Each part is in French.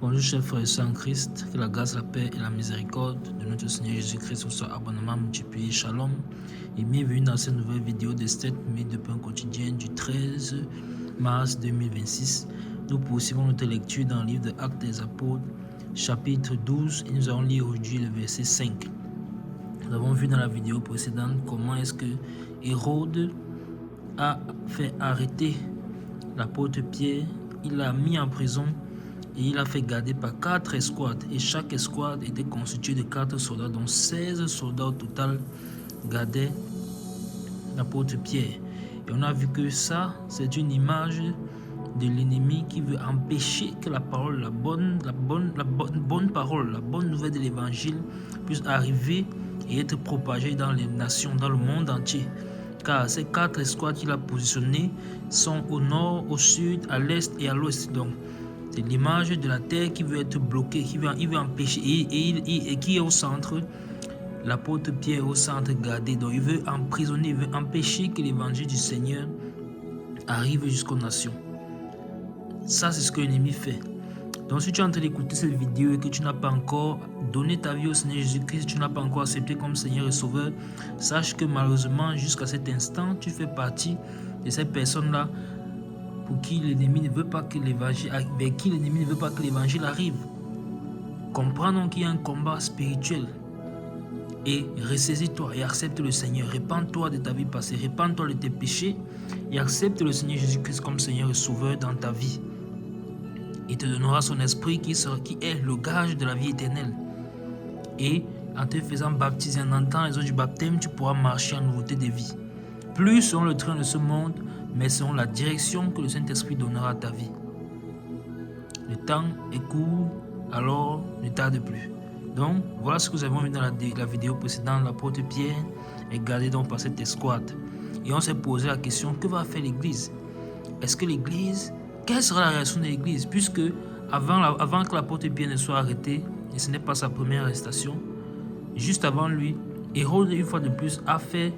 Bonjour chers frères et sœurs en Christ, que la grâce, la paix et la miséricorde de notre Seigneur Jésus-Christ soient abondamment multipliées. Shalom et bienvenue dans cette nouvelle vidéo de 7 minutes de pain quotidien du 13 mars 2026. Nous poursuivons notre lecture dans le livre de Actes des Apôtres, chapitre 12, et nous allons lire aujourd'hui le verset 5. Nous avons vu dans la vidéo précédente comment est-ce que Hérode a fait arrêter l'apôtre Pierre, il l'a mis en prison et il a fait garder par 4 escouades. Et chaque escouade était constituée de 4 soldats, dont 16 soldats au total gardaient l'apôtre Pierre. Et on a vu que ça, c'est une image de l'ennemi qui veut empêcher que la parole, la bonne parole, la bonne nouvelle de l'évangile puisse arriver et être propagée dans les nations, dans le monde entier. Car ces 4 escouades qu'il a positionnées sont au nord, au sud, à l'est et à l'ouest. Donc, c'est l'image de la terre qui veut être bloquée, qui veut empêcher, et qui est au centre. L'apôtre Pierre est au centre gardé. Donc, il veut emprisonner, il veut empêcher que l'évangile du Seigneur arrive jusqu'aux nations. Ça, c'est ce que l'ennemi fait. Donc, si tu es en train d'écouter cette vidéo et que tu n'as pas encore donné ta vie au Seigneur Jésus-Christ, tu n'as pas encore accepté comme Seigneur et Sauveur, sache que malheureusement, jusqu'à cet instant, tu fais partie de ces personnes-là pour qui l'ennemi ne veut pas que l'évangile, avec qui l'ennemi ne veut pas que l'évangile arrive. Comprends donc qu'il y a un combat spirituel et ressaisis-toi et accepte le Seigneur. Répands-toi de ta vie passée, répands-toi de tes péchés et accepte le Seigneur Jésus-Christ comme Seigneur et Sauveur dans ta vie. Il te donnera son esprit qui est le gage de la vie éternelle. Et en te faisant baptiser, en entendant les eaux du baptême, tu pourras marcher en nouveauté de vie. Plus selon le train de ce monde, mais selon la direction que le Saint-Esprit donnera à ta vie. Le temps est court, alors ne tarde plus. Donc, voilà ce que nous avons vu dans la vidéo précédente. L'apôtre Pierre est gardé donc par cette escouade. Et on s'est posé la question, que va faire l'Église? Est-ce que l'Église, quelle sera la réaction de l'Église? Puisque avant que l'apôtre Pierre ne soit arrêté, et ce n'est pas sa première arrestation, juste avant lui, Hérode, une fois de plus, a fait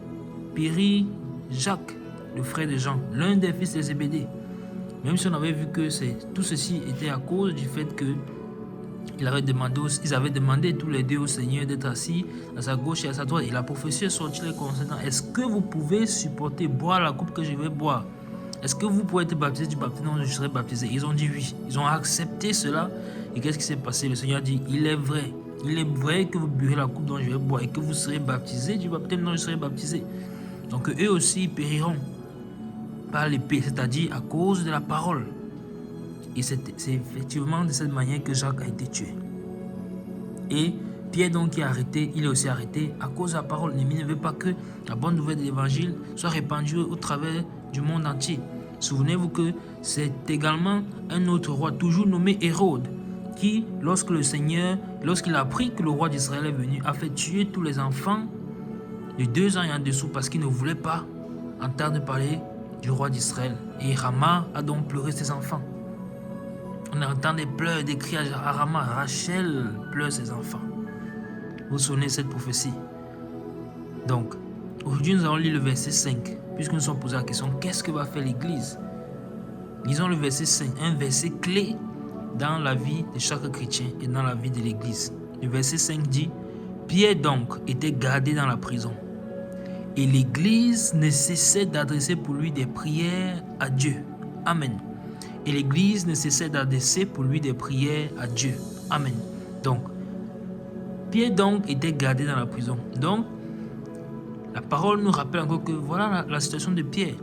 périr Jacques, le frère de Jean, l'un des fils de Zébédée. Même si on avait vu que tout ceci était à cause du fait que ils avaient demandé tous les deux au Seigneur d'être assis à sa gauche et à sa droite. Et la prophétie est sortie les concernant. Est-ce que vous pouvez supporter boire la coupe que je vais boire? Est-ce que vous pouvez être baptisé du baptême dont je serai baptisé? Ils ont dit oui. Ils ont accepté cela. Et qu'est-ce qui s'est passé? Le Seigneur dit, il est vrai que vous buvez la coupe dont je vais boire et que vous serez baptisé du baptême dont je serai baptisé. Donc eux aussi périront par l'épée, c'est-à-dire à cause de la parole. Et c'est effectivement de cette manière que Jacques a été tué. Et Pierre donc qui est arrêté, il est aussi arrêté à cause de la parole. L'ennemi ne veut pas que la bonne nouvelle de l'évangile soit répandue au travers du monde entier. Souvenez-vous que c'est également un autre roi, toujours nommé Hérode, qui, lorsqu'il a appris que le roi d'Israël est venu, a fait tuer tous les enfants de 2 ans et en dessous parce qu'il ne voulait pas entendre parler du roi d'Israël. Et Rama a donc pleuré ses enfants. On entend des pleurs, des cris à Rama. Rachel pleure ses enfants. Vous vous souvenez de cette prophétie? Donc, aujourd'hui nous allons lire le verset 5, puisque nous nous sommes posé la question, qu'est-ce que va faire l'Église? Lisons le verset 5, un verset clé dans la vie de chaque chrétien et dans la vie de l'Église. Le verset 5 dit, Pierre donc était gardé dans la prison. Et l'Église ne cessait d'adresser pour lui des prières à Dieu. Amen. Et l'Église ne cessait d'adresser pour lui des prières à Dieu. Amen. Donc, Pierre donc était gardé dans la prison. Donc, la parole nous rappelle encore que voilà la situation de Pierre.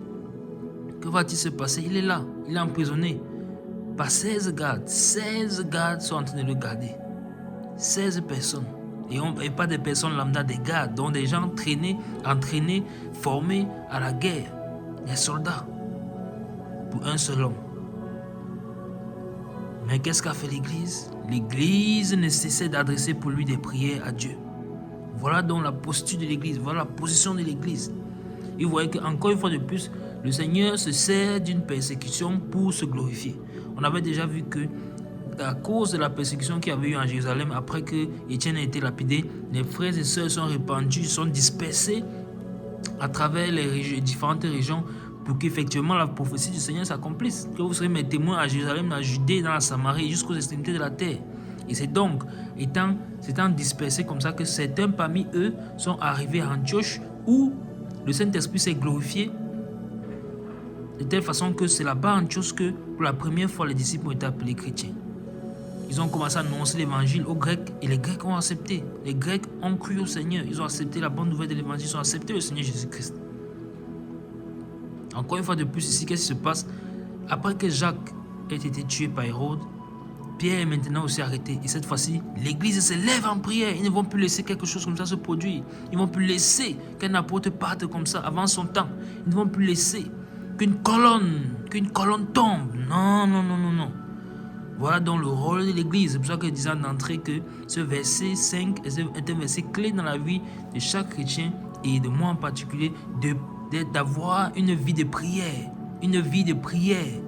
Que va-t-il se passer? Il est là, il est emprisonné par 16 gardes. 16 gardes sont en train de le garder. 16 personnes. Et pas des personnes lambda, des gardes, dont des gens entraînés, formés à la guerre. Des soldats. Pour un seul homme. Mais qu'est-ce qu'a fait l'Église? L'Église ne cessait d'adresser pour lui des prières à Dieu. Voilà donc la posture de l'Église, voilà la position de l'Église. Et vous voyez qu'encore une fois de plus, le Seigneur se sert d'une persécution pour se glorifier. On avait déjà vu que à cause de la persécution qu'il y avait eu en Jérusalem, après que Étienne a été lapidé, les frères et sœurs sont répandus, sont dispersés à travers les différentes régions pour qu'effectivement la prophétie du Seigneur s'accomplisse. Que vous serez mes témoins à Jérusalem, dans la Judée, dans la Samarie, jusqu'aux extrémités de la terre. Et c'est donc, s'étant dispersés comme ça, que certains parmi eux sont arrivés à Antioche, où le Saint-Esprit s'est glorifié, de telle façon que c'est là-bas à Antioche que, pour la première fois, les disciples ont été appelés chrétiens. Ils ont commencé à annoncer l'évangile aux Grecs, et les Grecs ont accepté. Les Grecs ont cru au Seigneur, ils ont accepté la bonne nouvelle de l'évangile, ils ont accepté le Seigneur Jésus-Christ. Encore une fois de plus ici, qu'est-ce qui se passe? Après que Jacques ait été tué par Hérode, Pierre est maintenant aussi arrêté. Et cette fois-ci, l'église se lève en prière. Ils ne vont plus laisser quelque chose comme ça se produire. Ils ne vont plus laisser qu'un apôtre parte comme ça avant son temps. Ils ne vont plus laisser qu'une colonne tombe. Non, non, non, non, non. Voilà donc le rôle de l'église. C'est pour ça que je disais d'entrée que ce verset 5 est un verset clé dans la vie de chaque chrétien et de moi en particulier, d'avoir une vie de prière. Une vie de prière.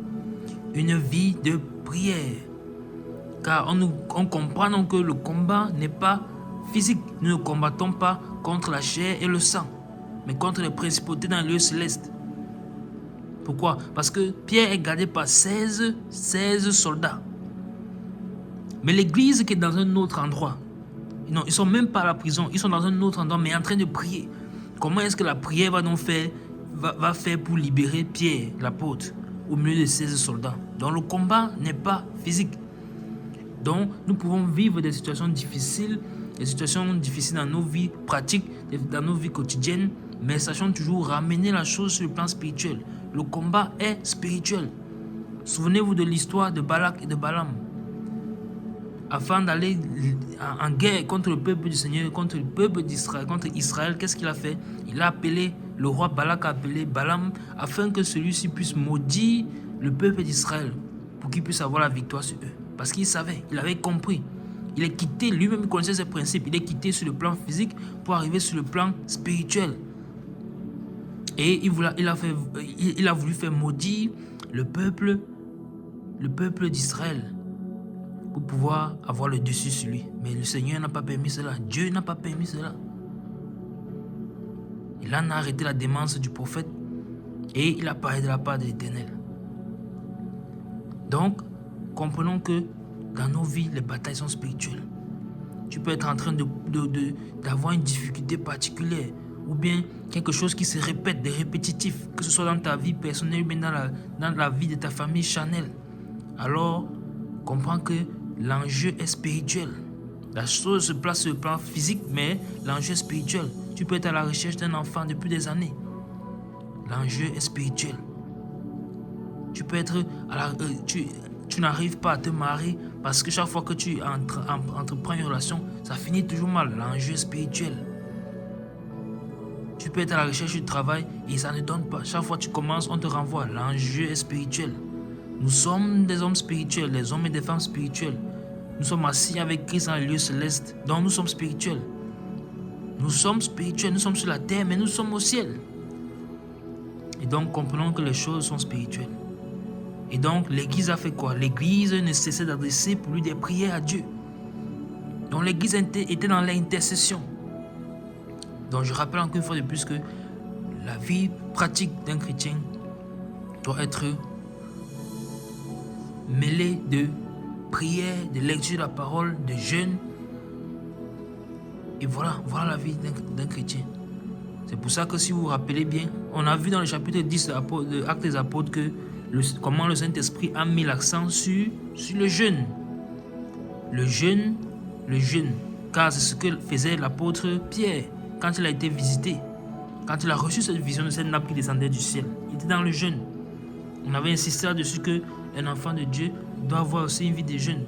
Une vie de prière. Car on comprend donc que le combat n'est pas physique. Nous ne combattons pas contre la chair et le sang, mais contre les principautés dans les lieux célestes. Pourquoi? Parce que Pierre est gardé par 16 soldats. Mais l'église qui est dans un autre endroit, non, ils ne sont même pas à la prison, ils sont dans un autre endroit, mais en train de prier. Comment est-ce que la prière va donc faire pour libérer Pierre, l'apôtre, au milieu de 16 soldats? Donc le combat n'est pas physique. Donc, nous pouvons vivre des situations difficiles dans nos vies pratiques, dans nos vies quotidiennes, mais sachons toujours ramener la chose sur le plan spirituel. Le combat est spirituel. Souvenez-vous de l'histoire de Balak et de Balaam. Afin d'aller en guerre contre le peuple du Seigneur, contre le peuple d'Israël, contre Israël, qu'est-ce qu'il a fait? Il a appelé, le roi Balak a appelé Balaam afin que celui-ci puisse maudire le peuple d'Israël pour qu'il puisse avoir la victoire sur eux. Parce qu'il savait, il avait compris. Il est quitté, lui-même il connaissait ses principes. Il est quitté sur le plan physique pour arriver sur le plan spirituel. Et il a voulu faire maudire le peuple d'Israël pour pouvoir avoir le dessus sur lui. Mais le Seigneur n'a pas permis cela. Dieu n'a pas permis cela. Il en a arrêté la démence du prophète et il a parlé de la part de l'Éternel. Donc, comprenons que dans nos vies, les batailles sont spirituelles. Tu peux être en train d'avoir une difficulté particulière ou bien quelque chose qui se répète, des répétitifs, que ce soit dans ta vie personnelle ou bien dans la vie de ta famille charnelle. Alors, comprends que l'enjeu est spirituel. La chose se place sur le plan physique, mais l'enjeu est spirituel. Tu peux être à la recherche d'un enfant depuis des années. L'enjeu est spirituel. Tu peux être tu n'arrives pas à te marier parce que chaque fois que tu entreprends une relation, ça finit toujours mal. L'enjeu est spirituel. Tu peux être à la recherche du travail et ça ne donne pas. Chaque fois que tu commences, on te renvoie. L'enjeu est spirituel. Nous sommes des hommes spirituels, des hommes et des femmes spirituels. Nous sommes assis avec Christ dans les lieux célestes. Donc nous sommes spirituels. Nous sommes spirituels, nous sommes sur la terre, mais nous sommes au ciel. Et donc comprenons que les choses sont spirituelles. Et donc, l'église a fait quoi? L'église ne cessait d'adresser pour lui des prières à Dieu. Donc, l'église était dans l'intercession. Donc, je rappelle encore une fois de plus que la vie pratique d'un chrétien doit être mêlée de prières, de lecture de la parole, de jeûne. Et voilà la vie d'un chrétien. C'est pour ça que si vous vous rappelez bien, on a vu dans le chapitre 10 de Actes des Apôtres que comment le Saint-Esprit a mis l'accent sur le jeûne. Le jeûne, car c'est ce que faisait l'apôtre Pierre quand il a été visité. Quand il a reçu cette vision de cette nappe qui descendait du ciel, il était dans le jeûne. On avait insisté là-dessus qu'un enfant de Dieu doit avoir aussi une vie de jeûne.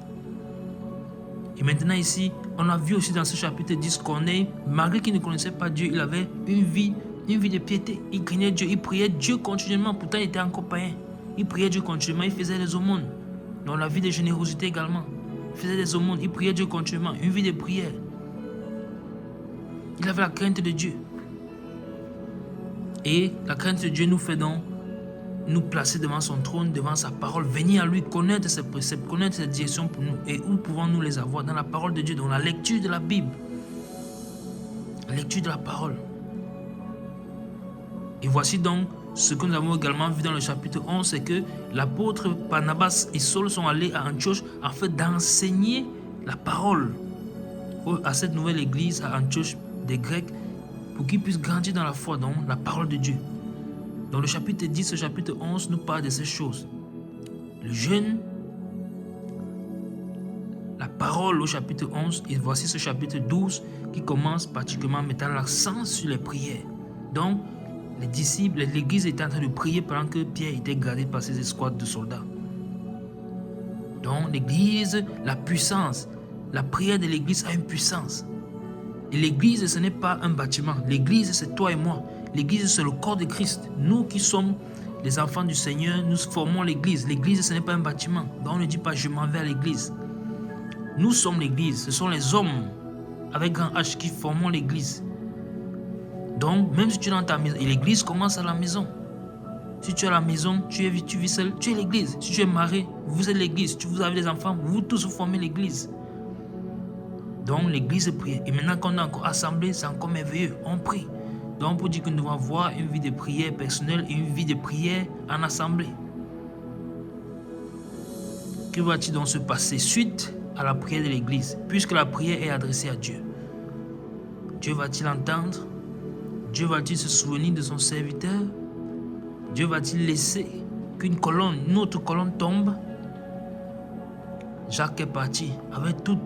Et maintenant ici, on a vu aussi dans ce chapitre 10 Corneille, malgré qu'il ne connaissait pas Dieu, il avait une vie de piété. Il craignait Dieu, il priait Dieu continuellement, pourtant il était encore païen. Il priait Dieu continuellement, il faisait des aumônes. Dans la vie de générosité également. Il faisait des aumônes, il priait Dieu continuellement, une vie de prière. Il avait la crainte de Dieu. Et la crainte de Dieu nous fait donc nous placer devant son trône, devant sa parole, venir à lui, connaître ses préceptes, connaître ses directions pour nous. Et où pouvons-nous les avoir? Dans la parole de Dieu, dans la lecture de la Bible. La lecture de la parole. Et voici donc Ce que nous avons également vu dans le chapitre 11, c'est que l'apôtre Barnabas et Saul sont allés à Antioche afin d'enseigner la parole à cette nouvelle église à Antioche des Grecs pour qu'ils puissent grandir dans la foi, dans la parole de Dieu. Dans le chapitre 10, le chapitre 11 nous parle de ces choses. Le jeûne, la parole au chapitre 11, et voici ce chapitre 12 qui commence particulièrement mettant l'accent sur les prières. Donc, les disciples, l'église était en train de prier pendant que Pierre était gardé par ses escouades de soldats. Donc, l'église, la puissance, la prière de l'église a une puissance. Et l'église, ce n'est pas un bâtiment. L'église, c'est toi et moi. L'église, c'est le corps de Christ. Nous qui sommes les enfants du Seigneur, nous formons l'église. L'église, ce n'est pas un bâtiment. Donc, on ne dit pas je m'en vais à l'église. Nous sommes l'église. Ce sont les hommes avec grand H qui formons l'église. Donc, même si tu es dans ta maison, et l'église commence à la maison. Si tu es à la maison, tu vis seul, tu es l'église. Si tu es marié, vous êtes l'église. Si vous avez des enfants, vous tous vous formez l'église. Donc, l'église prie. Et maintenant qu'on est encore assemblés, c'est encore merveilleux. On prie. Donc, on peut dire que nous devons avoir une vie de prière personnelle et une vie de prière en assemblée. Que va-t-il donc se passer suite à la prière de l'église, puisque la prière est adressée à Dieu? Dieu va-t-il entendre? Dieu va-t-il se souvenir de son serviteur? Dieu va-t-il laisser qu'une autre colonne tombe? Jacques est parti avec toute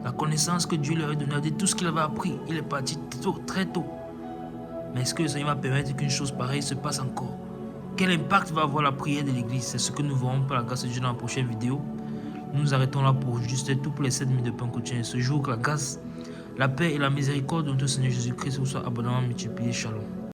la connaissance que Dieu lui avait donnée, tout ce qu'il avait appris. Il est parti très tôt. Mais est-ce que le Seigneur va permettre qu'une chose pareille se passe encore? Quel impact va avoir la prière de l'église? C'est ce que nous verrons par la grâce de Dieu dans la prochaine vidéo. Nous nous arrêtons là pour juste tout pour les 7 minutes de pain quotidien. Ce jour, que la grâce, la paix et la miséricorde de notre Seigneur Jésus-Christ vous soient abondamment multipliées. Shalom.